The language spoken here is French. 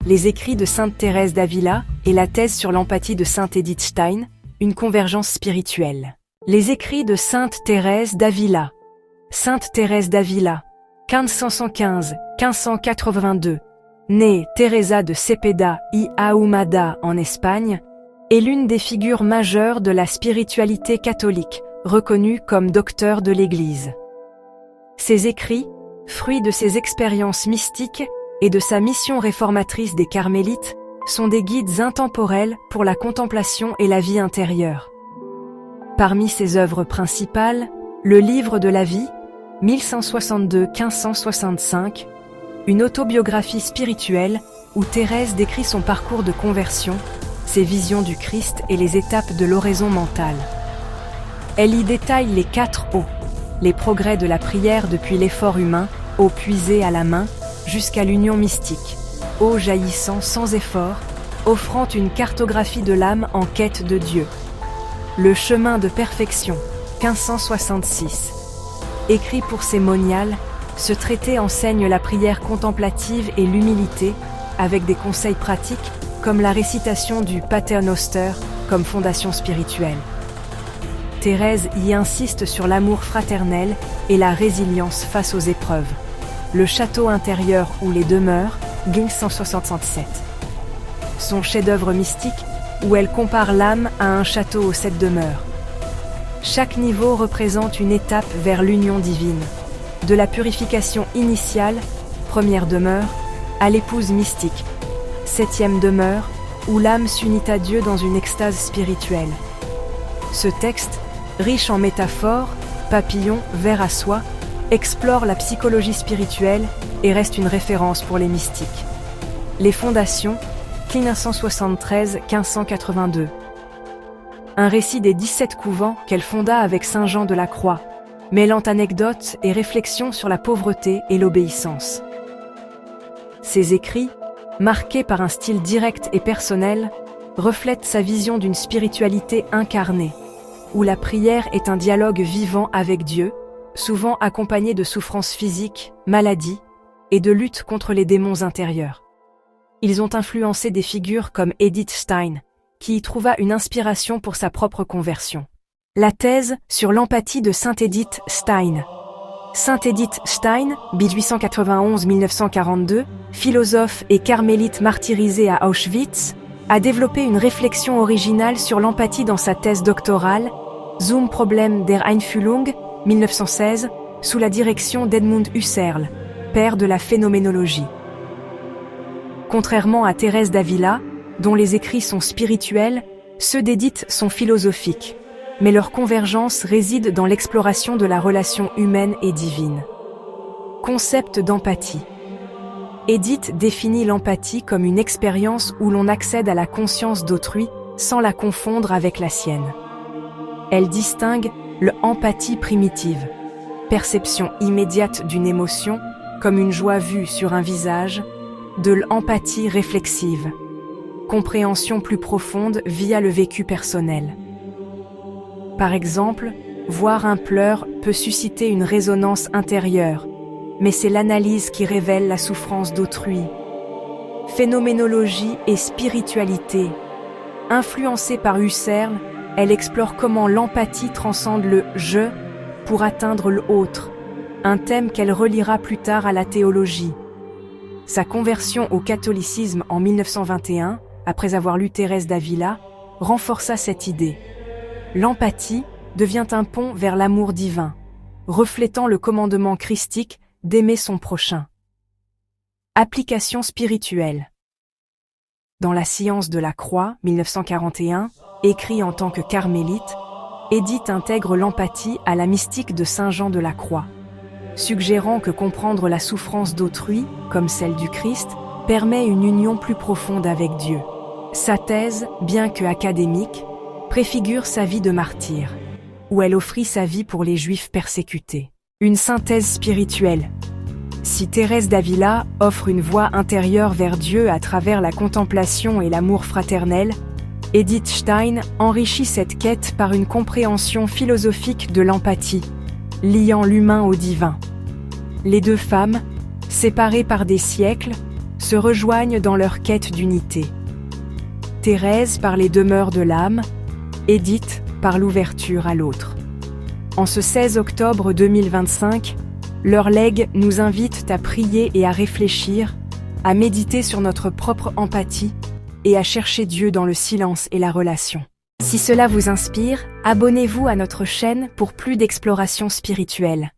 les écrits de sainte Thérèse d'Avila et la thèse sur l'empathie de sainte Edith Stein, une convergence spirituelle. Les écrits de sainte Thérèse d'Avila. Sainte Thérèse d'Avila, 1515-1582, née Teresa de Cepeda y Ahumada en Espagne, est l'une des figures majeures de la spiritualité catholique, reconnue comme docteur de l'Église. Ses écrits, fruits de ses expériences mystiques et de sa mission réformatrice des Carmélites, sont des guides intemporels pour la contemplation et la vie intérieure. Parmi ses œuvres principales, le Livre de la vie, 1162-1565, une autobiographie spirituelle où Thérèse décrit son parcours de conversion, ses visions du Christ et les étapes de l'oraison mentale. Elle y détaille les 4 eaux, les progrès de la prière depuis l'effort humain, eau puisée à la main, jusqu'à l'union mystique, eau jaillissant sans effort, offrant une cartographie de l'âme en quête de Dieu. Le chemin de perfection, 1566. Écrit pour ses moniales, ce traité enseigne la prière contemplative et l'humilité, avec des conseils pratiques comme la récitation du Pater Noster comme fondation spirituelle. Thérèse y insiste sur l'amour fraternel et la résilience face aux épreuves. Le château intérieur où les demeures, 1567. Son chef-d'œuvre mystique, où elle compare l'âme à un château aux 7 demeures. Chaque niveau représente une étape vers l'union divine, de la purification initiale, première demeure, à l'épouse mystique, 7e demeure, où l'âme s'unit à Dieu dans une extase spirituelle. Ce texte, riche en métaphores, papillons, vers à soie, explore la psychologie spirituelle et reste une référence pour les mystiques. Les fondations, 1573-1582. Un récit des 17 couvents qu'elle fonda avec saint Jean de la Croix, mêlant anecdotes et réflexions sur la pauvreté et l'obéissance. Ses écrits, marqués par un style direct et personnel, reflètent sa vision d'une spiritualité incarnée, où la prière est un dialogue vivant avec Dieu, souvent accompagné de souffrances physiques, maladies et de lutte contre les démons intérieurs. Ils ont influencé des figures comme Edith Stein, qui y trouva une inspiration pour sa propre conversion. La thèse sur l'empathie de sainte Edith Stein. Sainte Edith Stein, 1891-1942, philosophe et carmélite martyrisée à Auschwitz, a développé une réflexion originale sur l'empathie dans sa thèse doctorale, Zum Problem der Einfühlung, 1916, sous la direction d'Edmund Husserl, père de la phénoménologie. Contrairement à Thérèse d'Avila, dont les écrits sont spirituels, ceux d'Édith sont philosophiques, mais leur convergence réside dans l'exploration de la relation humaine et divine. Concept d'empathie. Édith définit l'empathie comme une expérience où l'on accède à la conscience d'autrui sans la confondre avec la sienne. Elle distingue l'empathie primitive, perception immédiate d'une émotion comme une joie vue sur un visage, de l'empathie réflexive, compréhension plus profonde via le vécu personnel. Par exemple, voir un pleur peut susciter une résonance intérieure, mais c'est l'analyse qui révèle la souffrance d'autrui. Phénoménologie et spiritualité. Influencée par Husserl, elle explore comment l'empathie transcende le « je » pour atteindre l'autre, un thème qu'elle reliera plus tard à la théologie. Sa conversion au catholicisme en 1921, après avoir lu Thérèse d'Avila, renforça cette idée. L'empathie devient un pont vers l'amour divin, reflétant le commandement christique d'aimer son prochain. Application spirituelle. Dans La science de la croix, 1941, écrit en tant que carmélite, Édith intègre l'empathie à la mystique de saint Jean de la Croix, suggérant que comprendre la souffrance d'autrui, comme celle du Christ, permet une union plus profonde avec Dieu. Sa thèse, bien que académique, préfigure sa vie de martyr, où elle offrit sa vie pour les Juifs persécutés. Une synthèse spirituelle. Si Thérèse d'Avila offre une voie intérieure vers Dieu à travers la contemplation et l'amour fraternel, Edith Stein enrichit cette quête par une compréhension philosophique de l'empathie, liant l'humain au divin. Les deux femmes, séparées par des siècles, se rejoignent dans leur quête d'unité. Thérèse par les demeures de l'âme, Édith par l'ouverture à l'autre. En ce 16 octobre 2025, leurs legs nous invitent à prier et à réfléchir, à méditer sur notre propre empathie et à chercher Dieu dans le silence et la relation. Si cela vous inspire, abonnez-vous à notre chaîne pour plus d'exploration spirituelle.